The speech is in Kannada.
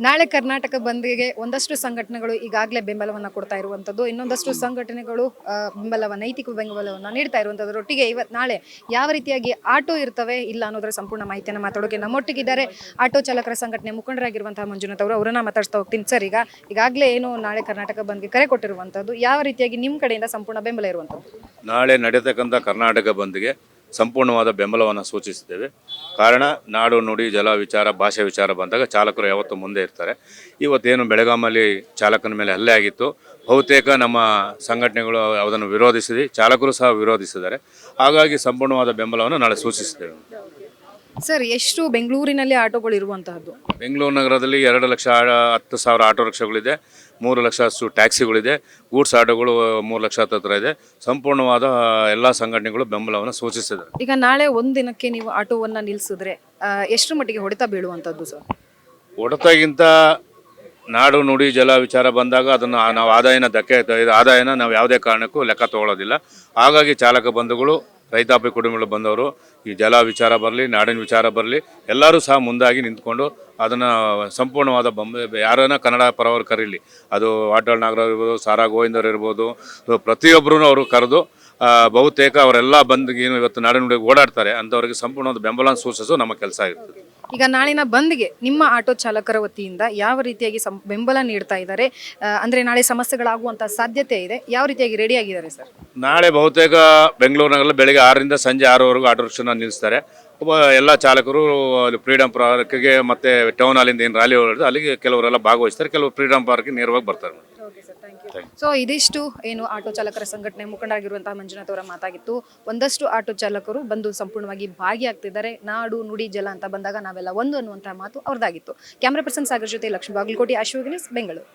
ನಾಳೆ ಕರ್ನಾಟಕ ಬಂದ್ಗೆ ಒಂದಷ್ಟು ಸಂಘಟನೆಗಳು ಈಗಾಗಲೇ ಬೆಂಬಲವನ್ನು ಕೊಡ್ತಾ ಇರುವಂಥದ್ದು, ಇನ್ನೊಂದಷ್ಟು ಸಂಘಟನೆಗಳು ನೈತಿಕ ಬೆಂಬಲವನ್ನು ನೀಡ್ತಾ ಇರುವಂಥದ್ರೊಟ್ಟಿಗೆ ನಾಳೆ ಯಾವ ರೀತಿಯಾಗಿ ಆಟೋ ಇರ್ತವೆ ಇಲ್ಲ ಅನ್ನೋದರ ಸಂಪೂರ್ಣ ಮಾಹಿತಿಯನ್ನು ಮಾತಾಡೋಕೆ ನಮ್ಮೊಟ್ಟಿಗಿದ್ದಾರೆ ಆಟೋ ಚಾಲಕರ ಸಂಘಟನೆ ಮುಖಂಡರಾಗಿರುವಂತಹ ಮಂಜುನಾಥ್ ಅವರು. ಅವರನ್ನ ಮಾತಾಡ್ತಾ ಹೋಗ್ತೀನಿ. ಸರ್, ಈಗಾಗಲೇ ಏನು ನಾಳೆ ಕರ್ನಾಟಕ ಬಂದ್ಗೆ ಕರೆ ಕೊಟ್ಟಿರುವಂಥದ್ದು, ಯಾವ ರೀತಿಯಾಗಿ ನಿಮ್ಮ ಕಡೆಯಿಂದ ಸಂಪೂರ್ಣ ಬೆಂಬಲ ಇರುವಂಥದ್ದು? ನಾಳೆ ನಡೆಯತಕ್ಕಂಥ ಕರ್ನಾಟಕ ಬಂದ್ಗೆ ಸಂಪೂರ್ಣವಾದ ಬೆಂಬಲವನ್ನು ಸೂಚಿಸಿದ್ದೇವೆ. ಕಾರಣ ನಾಡು ನುಡಿ ಜಲ ವಿಚಾರ ಭಾಷೆ ವಿಚಾರ ಬಂದಾಗ ಚಾಲಕರು ಯಾವತ್ತೂ ಮುಂದೆ ಇರ್ತಾರೆ. ಇವತ್ತೇನು ಬೆಳಗಾಮಲ್ಲಿ ಚಾಲಕನ ಮೇಲೆ ಹಲ್ಲೆ ಆಗಿತ್ತು, ಬಹುತೇಕ ನಮ್ಮ ಸಂಘಟನೆಗಳು ಅದನ್ನು ವಿರೋಧಿಸಿ ಚಾಲಕರು ಸಹ ವಿರೋಧಿಸಿದ್ದಾರೆ. ಹಾಗಾಗಿ ಸಂಪೂರ್ಣವಾದ ಬೆಂಬಲವನ್ನು ನಾಳೆ ಸೂಚಿಸಿದ್ದೇವೆ. ಸರ್, ಎಷ್ಟು ಬೆಂಗಳೂರಿನಲ್ಲಿ ಆಟೋಗಳು ಇರುವಂತಹದ್ದು? ಬೆಂಗಳೂರು ನಗರದಲ್ಲಿ 2,10,000 ಆಟೋ ರಿಕ್ಷಾಗಳಿದೆ, 3 ಲಕ್ಷ ಟ್ಯಾಕ್ಸಿಗಳಿದೆ, ಗೂಡ್ಸ್ ಆಟೋಗಳು 3 ಲಕ್ಷ ಹತ್ತಿರ ಇದೆ. ಸಂಪೂರ್ಣವಾದ ಎಲ್ಲ ಸಂಘಟನೆಗಳು ಬೆಂಬಲವನ್ನು ಸೂಚಿಸಿದ್ದಾರೆ. ಈಗ ನಾಳೆ ಒಂದಿನಕ್ಕೆ ನೀವು ಆಟೋವನ್ನು ನಿಲ್ಲಿಸಿದ್ರೆ ಎಷ್ಟು ಮಟ್ಟಿಗೆ ಹೊಡೆತ ಬೀಳುವಂಥದ್ದು ಸರ್? ಹೊಡೆತಗಿಂತ ನಾಡು ನುಡಿ ಜಲ ವಿಚಾರ ಬಂದಾಗ ಅದನ್ನು ನಾವು ಆದಾಯನ ನಾವು ಯಾವುದೇ ಕಾರಣಕ್ಕೂ ಲೆಕ್ಕ ತಗೊಳ್ಳೋದಿಲ್ಲ. ಹಾಗಾಗಿ ಚಾಲಕ ಬಂಧುಗಳು, ರೈತಾಪಿ ಕುಟುಂಬಗಳು ಬಂದವರು ಈ ಜಲ ವಿಚಾರ ಬರಲಿ, ನಾಡಿನ ವಿಚಾರ ಬರಲಿ, ಎಲ್ಲರೂ ಸಹ ಮುಂದಾಗಿ ನಿಂತ್ಕೊಂಡು ಅದನ್ನು ಸಂಪೂರ್ಣವಾದ ಯಾರನ್ನ ಕನ್ನಡ ಪರವರು ಕರೀಲಿ, ಅದು ವಾಟಾಳ್ ನಾಗರಾವ್ ಇರ್ಬೋದು, ಸಾರಾ ಗೋವಿಂದರ್ ಇರ್ಬೋದು, ಪ್ರತಿಯೊಬ್ಬರೂ ಅವರು ಕರೆದು ಬಹುತೇಕ ಅವರೆಲ್ಲ ಬಂದ್ಗೆ ಏನು ಇವತ್ತು ನಾಡಿನುಡಿಗೆ ಓಡಾಡ್ತಾರೆ ಅಂಥವ್ರಿಗೆ ಸಂಪೂರ್ಣವಾದ ಬೆಂಬಲ ಸೂಚಿಸೋದು ನಮ್ಮ ಕೆಲಸ ಇರ್ತದೆ. ಈಗ ನಾಳಿನ ಬಂದ್ಗೆ ನಿಮ್ಮ ಆಟೋ ಚಾಲಕರ ವತಿಯಿಂದ ಯಾವ ರೀತಿಯಾಗಿ ಬೆಂಬಲ ನೀಡ್ತಾ ಇದ್ದಾರೆ? ಅಂದರೆ ನಾಳೆ ಸಮಸ್ಯೆಗಳಾಗುವಂಥ ಸಾಧ್ಯತೆ ಇದೆ, ಯಾವ ರೀತಿಯಾಗಿ ರೆಡಿ ಆಗಿದ್ದಾರೆ ಸರ್? ನಾಳೆ ಬಹುತೇಕ ಬೆಂಗಳೂರು ನಗರದಲ್ಲಿ ಬೆಳಗ್ಗೆ 6ರಿಂದ ಸಂಜೆ 6ವರೆಗೂ ಆಟೋ ರಿಕ್ಷಾನ ನಿಲ್ಲಿಸ್ತಾರೆ. ಎಲ್ಲ ಚಾಲಕರು ಫ್ರೀಡಮ್ ಪಾರ್ಕ್ಗೆ ಮತ್ತು ಟೌನ್ ಹಾಲಿಂದ ಏನು ರ್ಯಾಲಿ ಹೊರಡಿದೆ ಅಲ್ಲಿಗೆ ಕೆಲವರೆಲ್ಲ ಭಾಗವಹಿಸ್ತಾರೆ, ಕೆಲವರು ಫ್ರೀಡಮ್ ಪಾರ್ಕ್ಗೆ ನೇರವಾಗಿ ಬರ್ತಾರೆ. ಸೊ ಇದಿಷ್ಟು ಏನು ಆಟೋ ಚಾಲಕರ ಸಂಘಟನೆ ಮುಖಂಡರಾಗಿರುವಂತಹ ಮಂಜುನಾಥ್ ಅವರ ಮಾತಾಗಿತ್ತು. ಒಂದಷ್ಟು ಆಟೋ ಚಾಲಕರು ಬಂದು ಸಂಪೂರ್ಣವಾಗಿ ಭಾಗಿಯಾಗ್ತಿದ್ದಾರೆ. ನಾಡು ನುಡಿ ಜಲ ಅಂತ ಬಂದಾಗ ನಾವೆಲ್ಲ ಒಂದು ಅನ್ನುವಂತಹ ಮಾತು ಅವ್ರದ್ದಾಗಿತ್ತು. ಕ್ಯಾಮ್ರಾ ಪರ್ಸನ್ ಸಾಗರ್ ಜೊತೆ ಲಕ್ಷ್ಮೀ ಬಾಗಲಕೋಟೆ, ಅಶ್ವಗ್ ನ್ಯೂಸ್, ಬೆಂಗಳೂರು.